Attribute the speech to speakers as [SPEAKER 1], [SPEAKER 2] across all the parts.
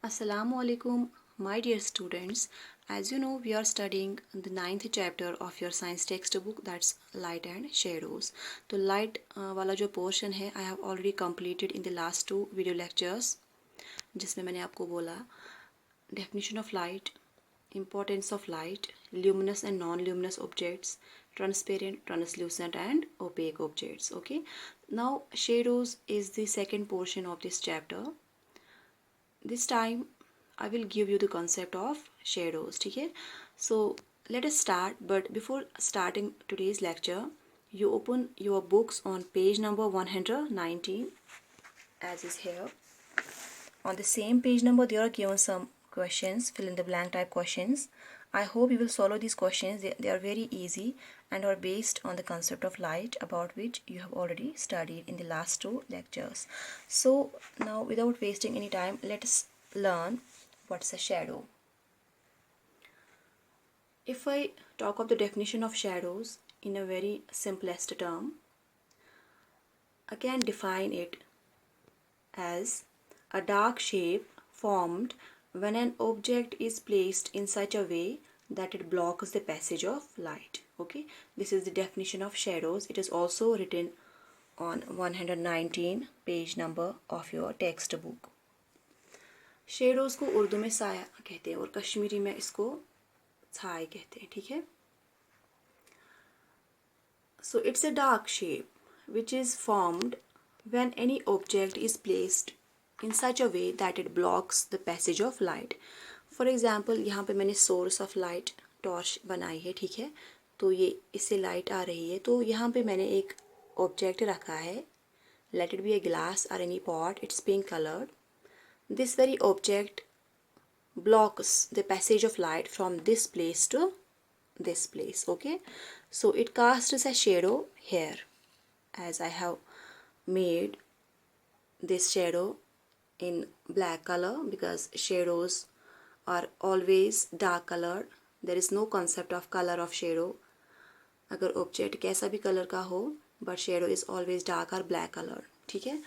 [SPEAKER 1] Assalamu alaikum, my dear students. As you know, we are studying the ninth chapter of your science textbook, that's light and shadows. तो light वाला जो portion है I have already completed in the last two video lectures, जिसमें मैंने आपको बोला definition of light, importance of light, luminous and non-luminous objects, transparent, translucent and opaque objects. Okay, now shadows is the second portion of this chapter. This time I will give you the concept of shadows. ठीक है, so let us start. But before starting today's lecture, you open your books on page number 119 as is here. On the same page number there are given some questions, fill in the blank type questions. I hope you will follow these questions. They are very easy and are based on the concept of light, about which you have already studied in the last two lectures. So now, without wasting any time, let us learn what's a shadow. If I talk of the definition of shadows in a very simplest term, I can define it as a dark shape formed when an object is placed in such a way that it blocks the passage of light. Okay, this is the definition of shadows. It is also written on 119 page number of your textbook. Shadows को उर्दू में साया कहते हैं और कश्मीरी में इसको छाई कहते हैं. ठीक है, so it's a dark shape which is formed when any object is placed in such a way that it blocks the passage of light. For example, यहाँ पे मैंने source of light टॉर्च बनाई है. ठीक है, तो ये इससे लाइट आ रही है. तो यहाँ पे मैंने एक ऑब्जेक्ट रखा है, let it be a glass or any pot, it's pink colored. This very object blocks the passage of light from this place to this place. Okay, so it casts a shadow here, as I have made this shadow in black color, because shadows are always dark colored. There is no concept of color of shadow. अगर object कैसा भी colour का हो, but shadow is always dark और black colour. ठीक है,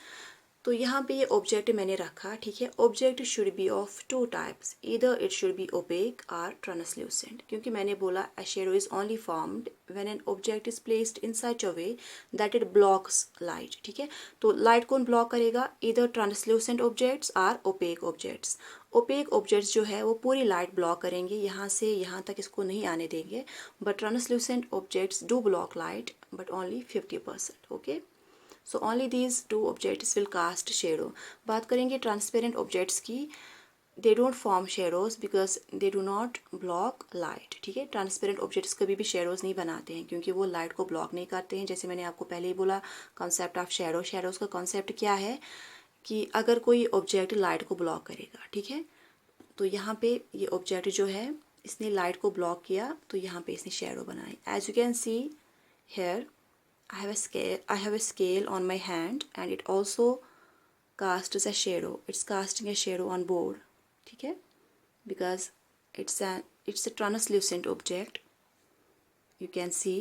[SPEAKER 1] तो यहाँ पे ये ऑब्जेक्ट मैंने रखा. ठीक है, object should be of two types, either it should be opaque or translucent. क्योंकि मैंने बोला a shadow is only formed when an object is placed in such a way that it blocks light. ठीक है, तो light कौन block करेगा? Either translucent objects or opaque objects. Opaque objects जो है वो पूरी लाइट ब्लॉक करेंगे, यहाँ से यहाँ तक इसको नहीं आने देंगे. But translucent objects do block light but only 50%. Okay, so only these two objects will cast shadow. बात करेंगे ट्रांसपेरेंट ऑब्जेक्ट्स की. They don't form shadows because they do not block light. ठीक है, ट्रांसपेरेंट ऑब्जेक्ट्स कभी भी shadows नहीं बनाते हैं क्योंकि वो लाइट को ब्लॉक नहीं करते हैं. जैसे मैंने आपको पहले ही बोला, कॉन्सेप्ट ऑफ शेडो. शेडोज का कॉन्सेप्ट क्या है कि अगर कोई ऑब्जेक्ट लाइट को ब्लॉक करेगा, ठीक है, तो यहाँ पे ये ऑब्जेक्ट जो है इसने लाइट को ब्लॉक किया, तो यहाँ पे इसने शेडो बनाई. As you can see here I have a scale on my hand and it also casts a shadow. It's casting a shadow on board. ठीक है, because it's a translucent object. You can see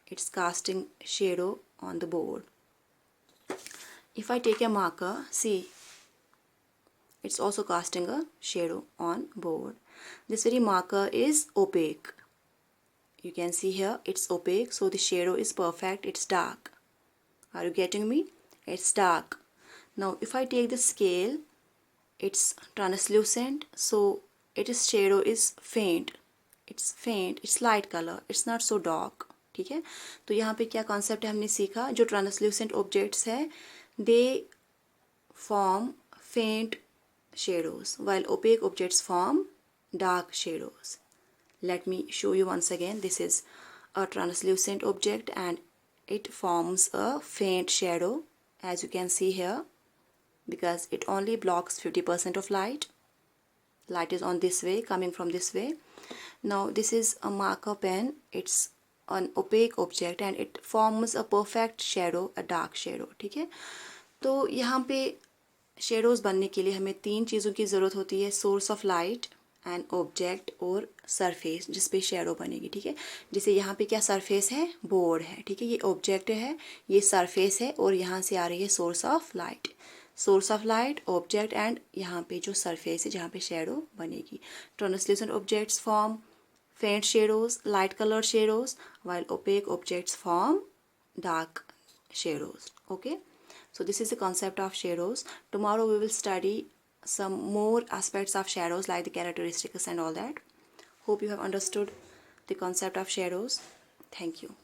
[SPEAKER 1] it's casting shadow on the board. If I take a marker, see, it's also casting a shadow on board. This very marker is opaque. You can see here it's opaque, so the shadow is perfect. It's dark. Are you getting me? It's dark. Now if I take the scale, it's translucent, so its shadow is faint. It's light color. It's not so dark. ठीक है, तो यहाँ पे क्या concept है हमने सीखा? जो ट्रांसल्यूसेंट ऑब्जेक्ट्स है दे फॉर्म फेंट shadows while opaque objects form dark shadows. Let me show you once again. This is a translucent object and it forms a faint shadow, as you can see here, because it only blocks 50% of light. Light is on this way, coming from this way. Now this is a marker pen. It's an opaque object and it forms a perfect shadow, a dark shadow. ठीक है, तो यहाँ पे shadows बनने के लिए हमें तीन चीज़ों की ज़रूरत होती है: source of light, an object और सरफेस जिस पे शेडो बनेगी. ठीक है, जैसे यहाँ पे क्या सरफेस है? बोर्ड है. ठीक है, ये ऑब्जेक्ट है, ये सरफेस है और यहाँ से आ रही है source of light. Source of light, object and यहाँ पे जो सरफेस है जहाँ पे शेडो बनेगी. Translucent objects form faint shadows, light colored shadows, while opaque objects form dark shadows. Okay, so this is the concept of shadows. Tomorrow we will study some more aspects of shadows like the characteristics and all that. Hope you have understood the concept of shadows. Thank you.